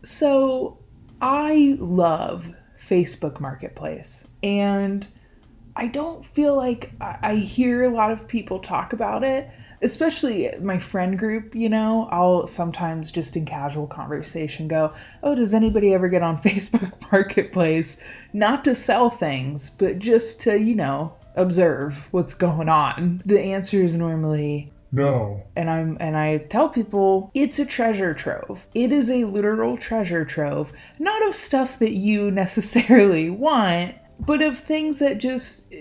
So I love Facebook Marketplace, and I don't feel like I hear a lot of people talk about it, especially my friend group. I'll sometimes just in casual conversation go, "Oh, does anybody ever get on Facebook Marketplace?" Not to sell things, but just to, observe what's going on. The answer is normally No. and I tell people it's a treasure trove. It is a literal treasure trove, not of stuff that you necessarily want, but of things that just,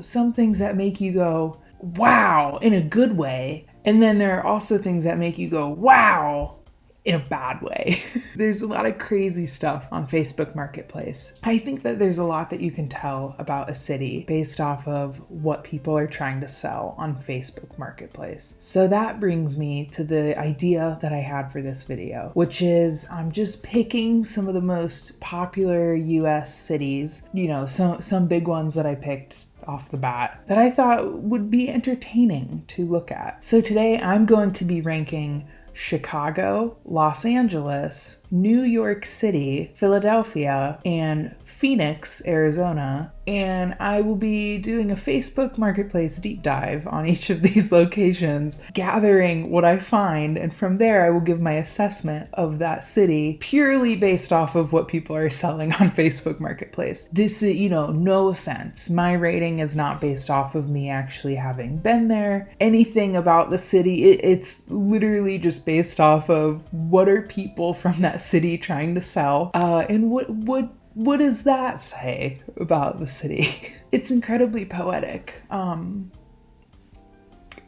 some things that make you go, wow, in a good way. And then there are also things that make you go, wow, in a bad way. There's a lot of crazy stuff on Facebook Marketplace. I think that there's a lot that you can tell about a city based off of what people are trying to sell on Facebook Marketplace. So that brings me to the idea that I had for this video, which is I'm just picking some of the most popular U.S. cities, some big ones that I picked off the bat that I thought would be entertaining to look at. So today I'm going to be ranking Chicago, Los Angeles, New York City, Philadelphia, and Phoenix, Arizona. And I will be doing a Facebook Marketplace deep dive on each of these locations, gathering what I find, and from there I will give my assessment of that city purely based off of what people are selling on Facebook Marketplace. This is, no offense. My rating is not based off of me actually having been there. Anything about the city, it's literally just based off of what are people from that city trying to sell, and what does that say about the city? It's incredibly poetic. I'm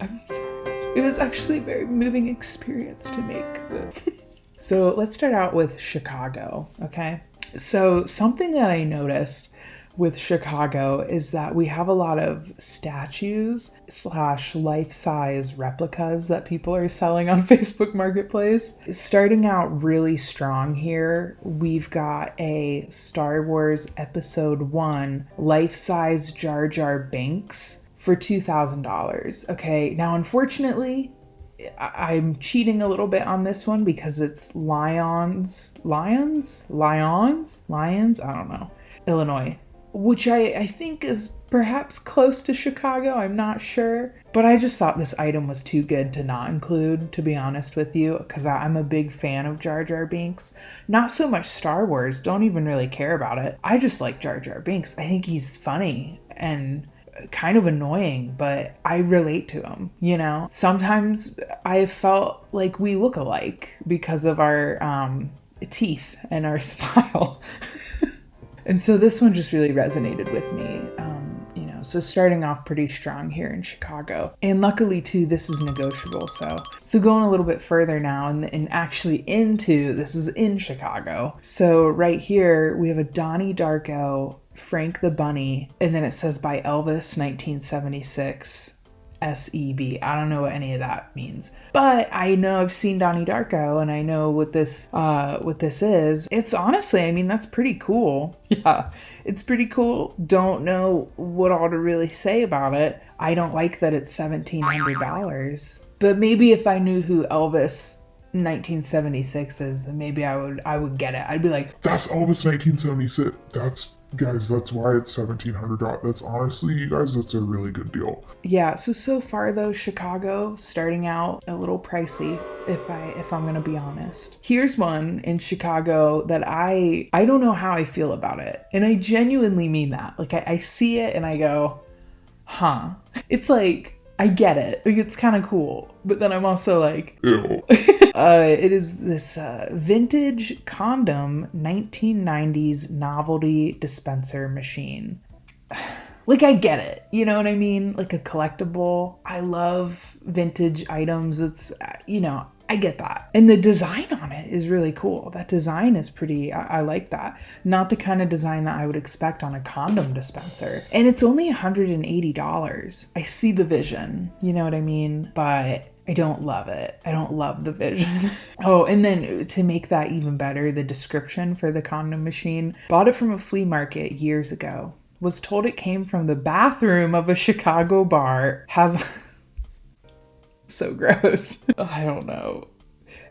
sorry. It was actually a very moving experience to make. So let's start out with Chicago, okay? So something that I noticed with Chicago is that we have a lot of statues / life-size replicas that people are selling on Facebook Marketplace. Starting out really strong here, we've got a Star Wars Episode 1 life-size Jar Jar Binks for $2,000. Okay, now unfortunately, I'm cheating a little bit on this one because it's Lions? I don't know. Illinois, which I think is perhaps close to Chicago. I'm not sure. But I just thought this item was too good to not include, to be honest with you, because I'm a big fan of Jar Jar Binks. Not so much Star Wars, don't even really care about it. I just like Jar Jar Binks. I think he's funny and kind of annoying, but I relate to him, Sometimes I felt like we look alike because of our teeth and our smile. And so this one just really resonated with me, so starting off pretty strong here in Chicago. And luckily too, this is negotiable. So going a little bit further now and actually this is in Chicago. So right here, we have a Donnie Darko, Frank the Bunny, and then it says by Elvis 1976. SEB. I don't know what any of that means, but I know I've seen Donnie Darko and I know what this is. It's honestly, that's pretty cool. Yeah, it's pretty cool. Don't know what all to really say about it. I don't like that it's $1,700, but maybe if I knew who Elvis 1976 is, then maybe I would get it. I'd be like, that's Elvis 1976. That's why it's $1,700. That's honestly, you guys, that's a really good deal. Yeah, so far though, Chicago starting out a little pricey, if I'm gonna be honest. Here's one in Chicago that I don't know how I feel about it. And I genuinely mean that. Like I see it and I go, huh. It's like, I get it. Like, it's kind of cool. But then I'm also like, ew. It is this vintage condom 1990s novelty dispenser machine. Like, I get it. You know what I mean? Like a collectible. I love vintage items. It's, I get that. And the design on it is really cool. That design is pretty, I like that. Not the kind of design that I would expect on a condom dispenser. And it's only $180. I see the vision, you know what I mean? But I don't love it. I don't love the vision. Oh, and then to make that even better, the description for the condom machine, bought it from a flea market years ago. Was told it came from the bathroom of a Chicago bar. Has... So gross. I don't know.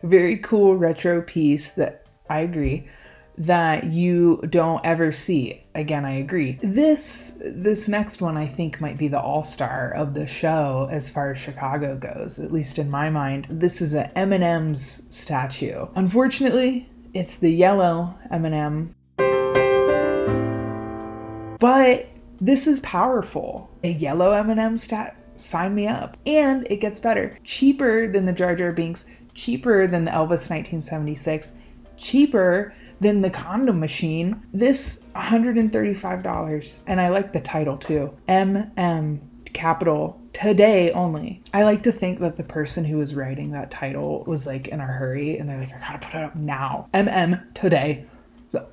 Very cool retro piece that I agree. That you don't ever see. Again, I agree. This next one I think might be the all-star of the show as far as Chicago goes, at least in my mind. This is a M&M's statue. Unfortunately, it's the yellow M&M. But this is powerful. A yellow M&M sign me up. And it gets better. Cheaper than the Jar Jar Binks, cheaper than the Elvis 1976, cheaper than the condom machine. This $135. And I like the title too. MM, capital, today only. I like to think that the person who was writing that title was like in a hurry and they're like, I gotta put it up now. MM, today.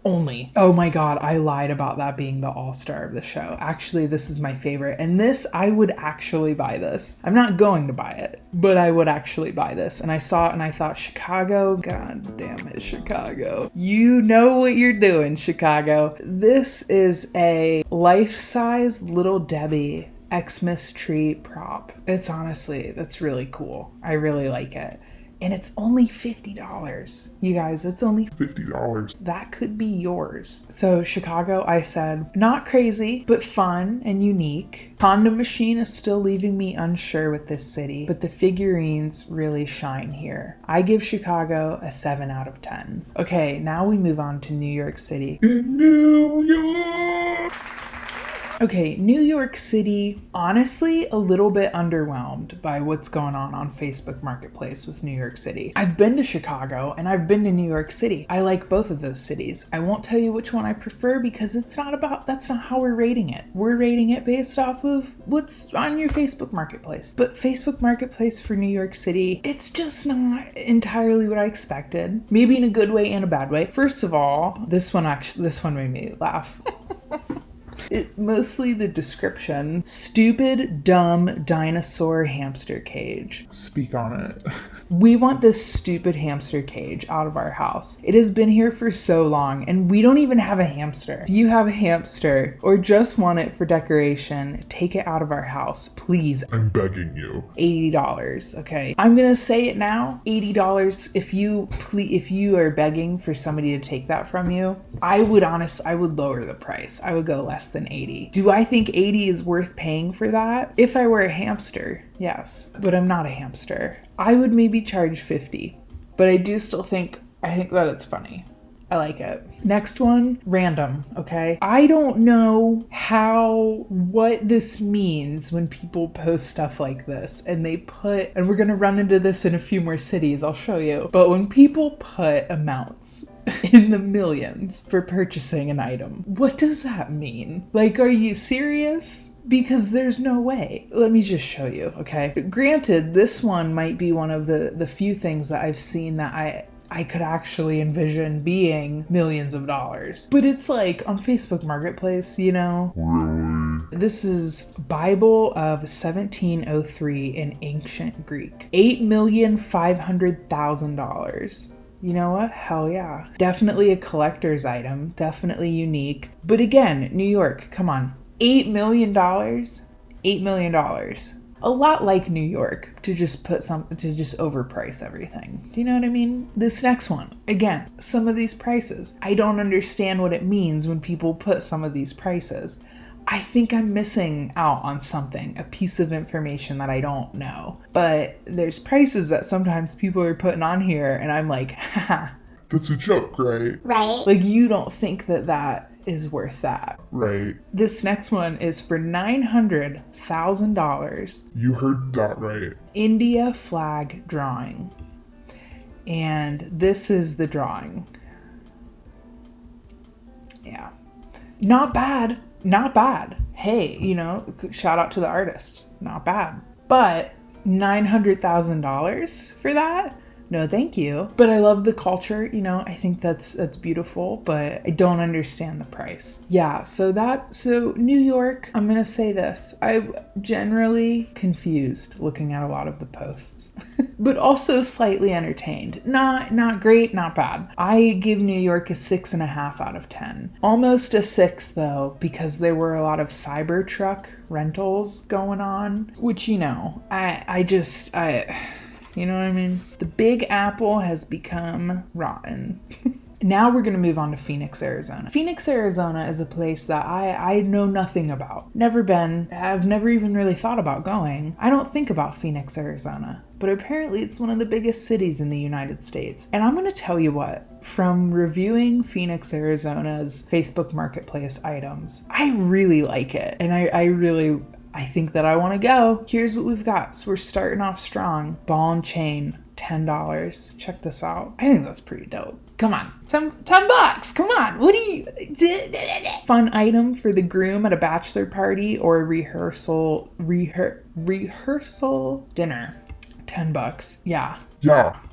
Only. Oh my God, I lied about that being the all-star of the show. Actually, this is my favorite. And this, I would actually buy this. I'm not going to buy it, but I would actually buy this. And I saw it and I thought, Chicago, God damn it, Chicago. You know what you're doing, Chicago. This is a life-size Little Debbie Xmas tree prop. That's really cool. I really like it. And it's only $50. You guys, it's only $50. That could be yours. So Chicago, I said, not crazy, but fun and unique. Condom machine is still leaving me unsure with this city, but the figurines really shine here. I give Chicago a 7 out of 10. Okay, now we move on to New York City. In New York! Okay, New York City, honestly, a little bit underwhelmed by what's going on Facebook Marketplace with New York City. I've been to Chicago and I've been to New York City. I like both of those cities. I won't tell you which one I prefer because that's not how we're rating it. We're rating it based off of what's on your Facebook Marketplace. But Facebook Marketplace for New York City, it's just not entirely what I expected. Maybe in a good way and a bad way. First of all, this one made me laugh. Mostly the description. Stupid, dumb dinosaur hamster cage. Speak on it. We want this stupid hamster cage out of our house. It has been here for so long and we don't even have a hamster. If you have a hamster or just want it for decoration, take it out of our house, please. I'm begging you. $80, okay? I'm gonna say it now, $80. If you are begging for somebody to take that from you, I would lower the price. I would go less than 80. Do I think 80 is worth paying for that? If I were a hamster, yes, but I'm not a hamster. I would maybe charge 50, but I think that it's funny. I like it. Next one, random, okay? I don't know what this means when people post stuff like this and and we're gonna run into this in a few more cities, I'll show you. But when people put amounts in the millions for purchasing an item, what does that mean? Like, are you serious? Because there's no way. Let me just show you, okay? Granted, this one might be one of the few things that I've seen that I could actually envision being millions of dollars. But it's like on Facebook Marketplace, you know? Really? This is Bible of 1703 in ancient Greek. $8,500,000. You know what? Hell yeah. Definitely a collector's item. Definitely unique. But again, New York, come on. $8 million? $8 million. A lot like New York to just overprice everything. Do you know what I mean? This next one, again, some of these prices. I don't understand what it means when people put some of these prices. I think I'm missing out on something, a piece of information that I don't know. But there's prices that sometimes people are putting on here and I'm like, haha. That's a joke, right? Right. Like, you don't think that is worth that. Right. This next one is for $900,000. You heard that right. India flag drawing. And this is the drawing. Yeah. Not bad. Not bad. Hey, shout out to the artist. Not bad. But $900,000 for that? No, thank you. But I love the culture, I think that's beautiful, but I don't understand the price. Yeah, so New York, I'm gonna say this. I'm generally confused looking at a lot of the posts, but also slightly entertained. Not great, not bad. I give New York a 6.5 out of 10. Almost a 6 though, because there were a lot of Cybertruck rentals going on, which, you know what I mean? The Big Apple has become rotten. Now we're going to move on to Phoenix, Arizona. Phoenix, Arizona is a place that I know nothing about. Never been. I've never even really thought about going. I don't think about Phoenix, Arizona. But apparently it's one of the biggest cities in the United States. And I'm going to tell you what, from reviewing Phoenix, Arizona's Facebook Marketplace items, I really like it. And I think that I want to go. Here's what we've got. So we're starting off strong. Ball and chain, $10. Check this out. I think that's pretty dope. Come on, $10. Come on. What do you... Fun item for the groom at a bachelor party or a rehearsal dinner. $10. Yeah.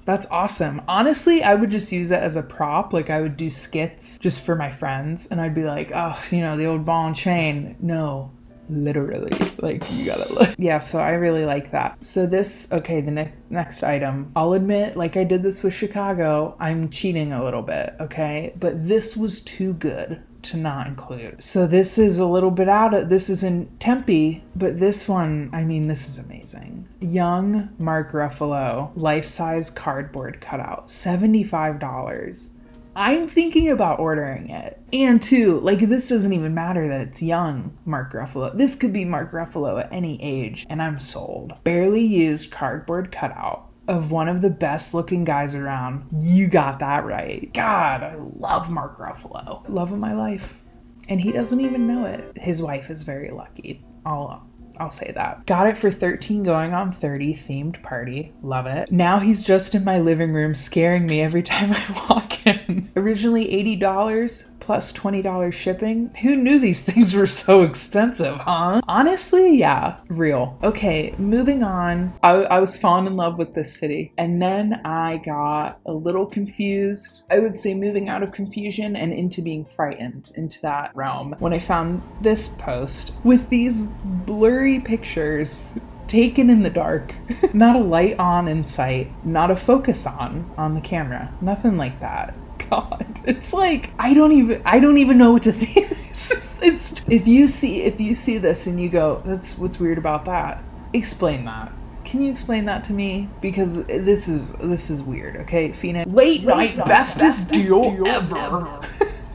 That's awesome. Honestly, I would just use it as a prop. Like I would do skits just for my friends and I'd be like, oh, the old ball and chain. No, literally, like you gotta look. Yeah, so I really like that. So the next item, I'll admit, like I did this with Chicago, I'm cheating a little bit, okay? But this was too good to not include. So this is a little bit this is in Tempe, but this one, this is amazing. Young Mark Ruffalo, life-size cardboard cutout, $75. I'm thinking about ordering it. And too, like this doesn't even matter that it's young Mark Ruffalo. This could be Mark Ruffalo at any age, and I'm sold. Barely used cardboard cutout of one of the best looking guys around. You got that right. God, I love Mark Ruffalo. Love of my life. And he doesn't even know it. His wife is very lucky. I'll say that. Got it for $13 going on $30 themed party. Love it. Now he's just in my living room scaring me every time I walk in. Originally $80 plus $20 shipping. Who knew these things were so expensive, huh? Honestly, yeah, real. Okay, moving on. I was falling in love with this city. And then I got a little confused. I would say moving out of confusion and into being frightened into that realm when I found this post with these blurry pictures taken in the dark. Not a light on in sight, not a focus on the camera, nothing like that. God, it's like I don't even know what to think. It's if you see this and you go, that's what's weird about that. Explain that. Can you explain that to me? Because this is weird. Okay, Phoenix. Late night bestest deal ever.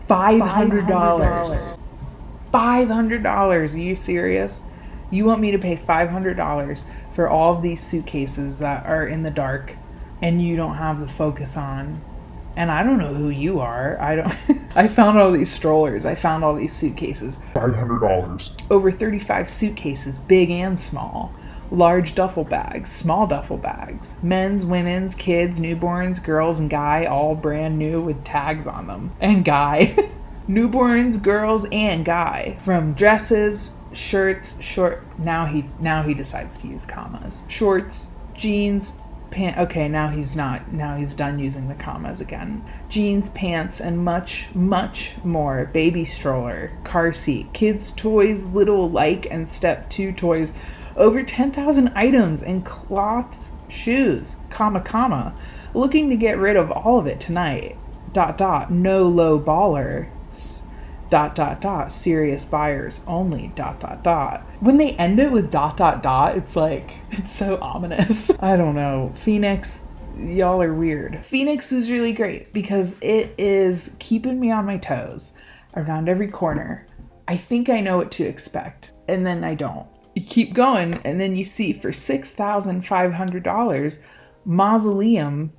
$500. $500. Are you serious? You want me to pay $500 for all of these suitcases that are in the dark and you don't have the focus on? And I don't know who you are. I found all these strollers. I found all these suitcases. $500. Over 35 suitcases, big and small. Large duffel bags, small duffel bags. Men's, women's, kids, newborns, girls, and guy, all brand new with tags on them. And guy. Newborns, girls, and guy. From dresses, shirts, now he decides to use commas. Shorts, jeans, okay, now he's done using the commas again. Jeans, pants, and much, much more. Baby stroller, car seat, kids' toys, little like and step 2 toys. Over 10,000 items and cloths, shoes, comma. Looking to get rid of all of it tonight. ... No low ballers. ... Serious buyers only. ... When they end it with ... it's like, it's so ominous. I don't know. Phoenix, y'all are weird. Phoenix is really great because it is keeping me on my toes around every corner. I think I know what to expect, and then I don't. You keep going, and then you see for $6,500 mausoleum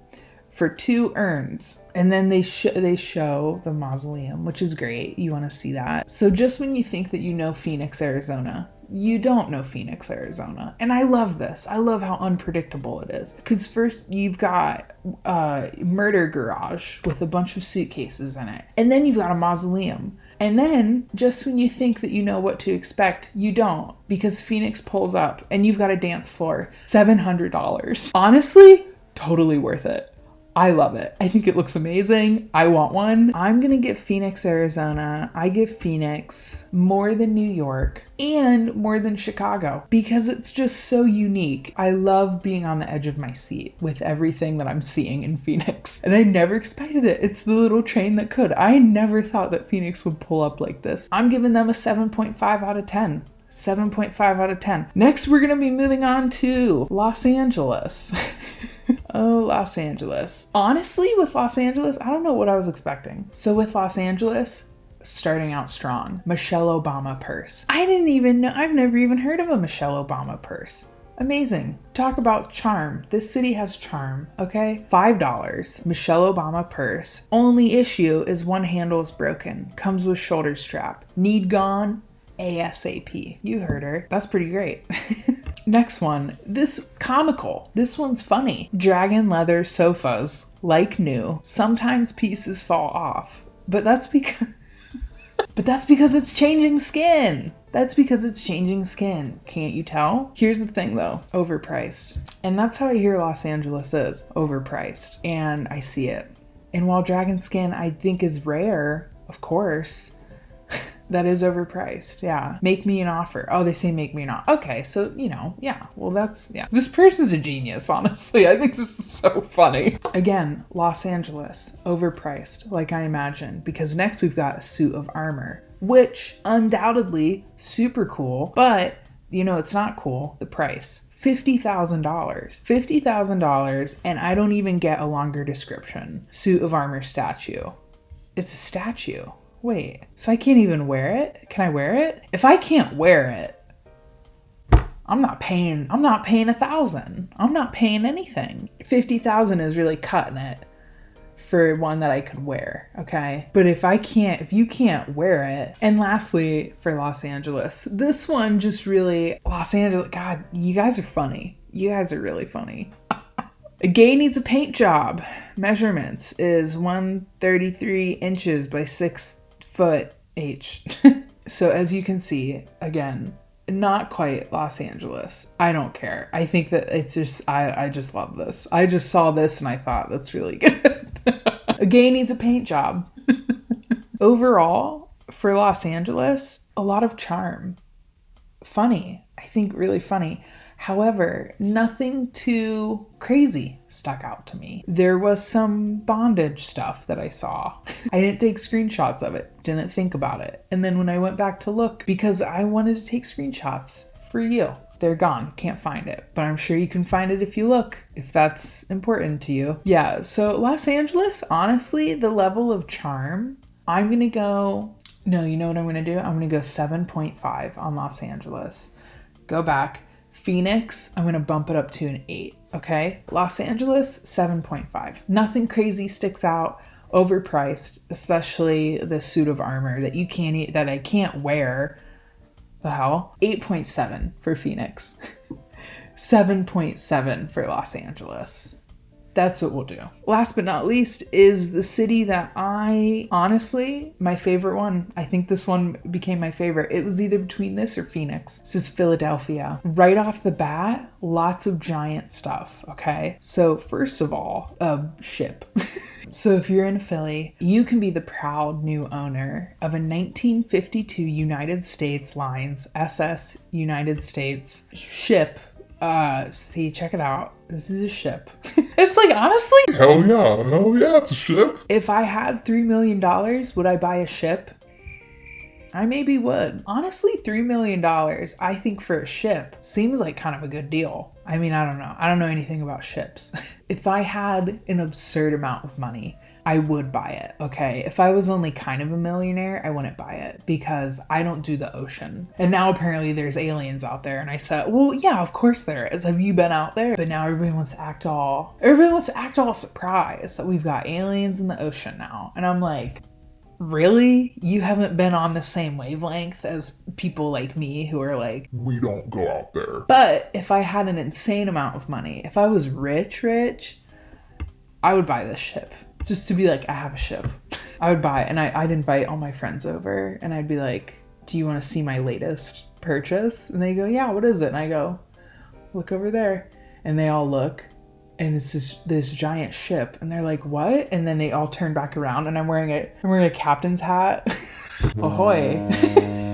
for 2 urns. And then they show the mausoleum, which is great. You want to see that. So just when you think that you know Phoenix, Arizona, you don't know Phoenix, Arizona. And I love this. I love how unpredictable it is. Because first you've got a murder garage with a bunch of suitcases in it. And then you've got a mausoleum. And then just when you think that you know what to expect, you don't. Because Phoenix pulls up and you've got a dance floor. $700. Honestly, totally worth it. I love it. I think it looks amazing. I want one. I'm going to give Phoenix, Arizona. I give Phoenix more than New York and more than Chicago because it's just so unique. I love being on the edge of my seat with everything that I'm seeing in Phoenix. And I never expected it. It's the little train that could. I never thought that Phoenix would pull up like this. I'm giving them a 7.5 out of 10. 7.5 out of 10. Next, we're going to be moving on to Los Angeles. Oh, Los Angeles. Honestly, with Los Angeles, I don't know what I was expecting. So with Los Angeles, starting out strong, Michelle Obama purse. I didn't even know, I've never even heard of a Michelle Obama purse. Amazing. Talk about charm. This city has charm, okay? $5. Michelle Obama purse. Only issue is one handle is broken. Comes with shoulder strap. Need gone ASAP. You heard her. That's pretty great. Next one. This comical. This one's funny. Dragon leather sofas, like new. Sometimes pieces fall off. But that's because it's changing skin. That's because it's changing skin. Can't you tell? Here's the thing though, overpriced. And that's how I hear Los Angeles is, overpriced. And I see it. And while dragon skin I think is rare, of course, that is overpriced. Yeah. Make me an offer. Oh, they say make me an offer. Okay, so, yeah. Well, yeah. This person's a genius, honestly. I think this is so funny. Again, Los Angeles, overpriced, like I imagined. Because next we've got a suit of armor, which undoubtedly super cool, but it's not cool. The price, $50,000. $50,000, and I don't even get a longer description. Suit of armor statue. It's a statue. Wait, so I can't even wear it? Can I wear it? If I can't wear it, I'm not paying $1,000. I'm not paying anything. $50,000 is really cutting it for one that I could wear, okay? But if you can't wear it. And lastly, for Los Angeles, this one just really, Los Angeles, God, you guys are funny. You guys are really funny. A gay needs a paint job. Measurements is 133 inches by 6 foot H. So as you can see, again, not quite Los Angeles. I don't care. I think that it's just, I just love this. I just saw this and I thought that's really good. A gay needs a paint job. Overall, for Los Angeles, a lot of charm. Funny. I think really funny. However, nothing too crazy stuck out to me. There was some bondage stuff that I saw. I didn't take screenshots of it, didn't think about it. And then when I went back to look, because I wanted to take screenshots for you, they're gone, can't find it. But I'm sure you can find it if you look, if that's important to you. Yeah, so Los Angeles, honestly, the level of charm, I'm gonna go, no, you know what I'm gonna do? I'm gonna go 7.5 on Los Angeles. Go back. Phoenix, I'm going to bump it up to an 8, okay? Los Angeles, 7.5. Nothing crazy sticks out, overpriced, especially the suit of armor that I can't wear. The hell? 8.7 for Phoenix. 7.7 for Los Angeles. That's what we'll do. Last but not least is the city that honestly, my favorite one. I think this one became my favorite. It was either between this or Phoenix. This is Philadelphia. Right off the bat, lots of giant stuff, okay? So first of all, a ship. So if you're in Philly, you can be the proud new owner of a 1952 United States Lines SS United States ship. See, check it out. This is a ship. It's like, honestly, Hell yeah, it's a ship. if I had $3 million, would I buy a ship? I maybe would. Honestly, $3 million, I think for a ship seems like kind of a good deal. I mean, I don't know. I don't know anything about ships. If I had an absurd amount of money, I would buy it, okay? If I was only kind of a millionaire, I wouldn't buy it because I don't do the ocean. And now apparently there's aliens out there. And I said, well, yeah, of course there is. Have you been out there? But now everybody wants to act all surprised that we've got aliens in the ocean now. And I'm like, really? You haven't been on the same wavelength as people like me who are like, We don't go out there. but if I had an insane amount of money, if I was rich, I would buy this ship. Just to be like, I have a ship. I would buy it. And I'd invite all my friends over and I'd be like, do you want to see my latest purchase? And they go, yeah, what is it? And I go, look over there. And they all look and it's this giant ship. And they're like, what? And then they all turn back around and I'm wearing a captain's hat. Ahoy.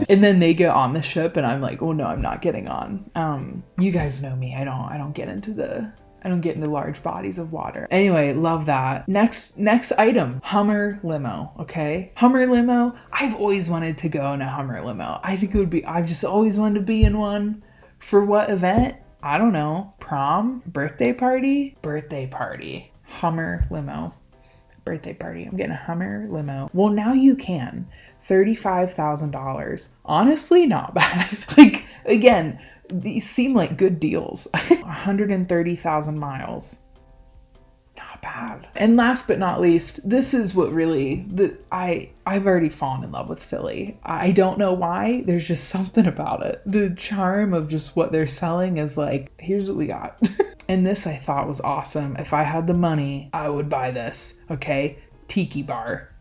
And then they get on the ship and I'm like, oh no, I'm not getting on. You guys know me. I don't get into large bodies of water. Anyway, love that. Next item, Hummer limo, okay? Hummer limo, I've always wanted to go in a Hummer limo. I think it would be, I've just always wanted to be in one. For what event? I don't know, prom, birthday party, Hummer limo, birthday party. I'm getting a Hummer limo. Well, now you can. $35,000. Honestly, not bad. Like, again, these seem like good deals. 130,000 miles. Not bad. And last but not least, this is what really, I've already fallen in love with Philly. I don't know why. There's just something about it. The charm of just what they're selling is like, here's what we got. And this I thought was awesome. If I had the money, I would buy this. Okay, Tiki Bar.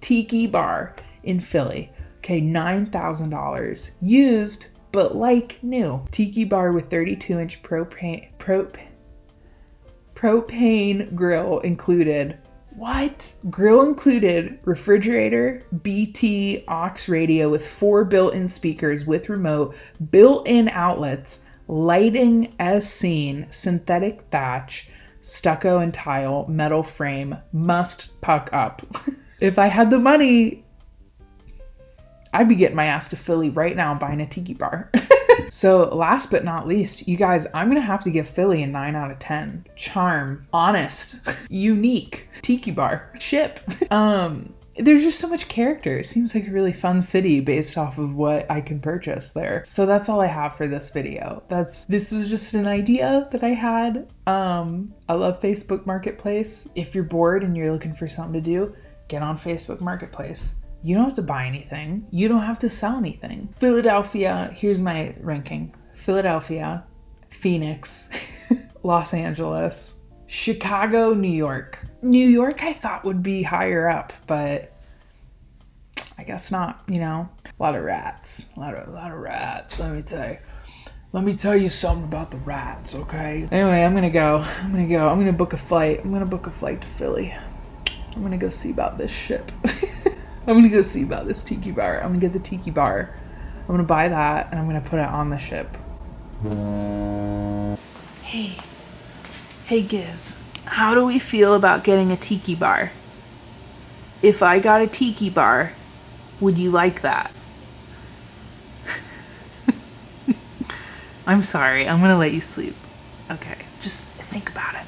Tiki Bar in Philly. Okay, $9,000. Used, but like new. Tiki Bar with 32-inch propane grill included. What? Grill included, refrigerator, BT aux radio with 4 built-in speakers with remote, built-in outlets, lighting as seen, synthetic thatch, stucco and tile, metal frame, must puck up. If I had the money, I'd be getting my ass to Philly right now buying a Tiki Bar. So last but not least, you guys, I'm going to have to give Philly a 9 out of 10. Charm, honest, unique, Tiki Bar, ship. There's just so much character. It seems like a really fun city based off of what I can purchase there. So that's all I have for this video. This was just an idea that I had. I love Facebook Marketplace. If you're bored and you're looking for something to do, get on Facebook Marketplace. You don't have to buy anything. You don't have to sell anything. Philadelphia, here's my ranking. Philadelphia, Phoenix, Los Angeles, Chicago, New York. New York I thought would be higher up, but I guess not, you know. A lot of rats. A lot of rats, let me tell you. Let me tell you something about the rats, okay? Anyway, I'm gonna book a flight. I'm gonna book a flight to Philly. I'm gonna go see about this ship. I'm gonna go see about this Tiki Bar. I'm gonna get the Tiki Bar. I'm gonna buy that and I'm gonna put it on the ship. Hey Giz, how do we feel about getting a Tiki Bar? If I got a Tiki Bar, would you like that? I'm sorry, I'm gonna let you sleep. Okay, just think about it.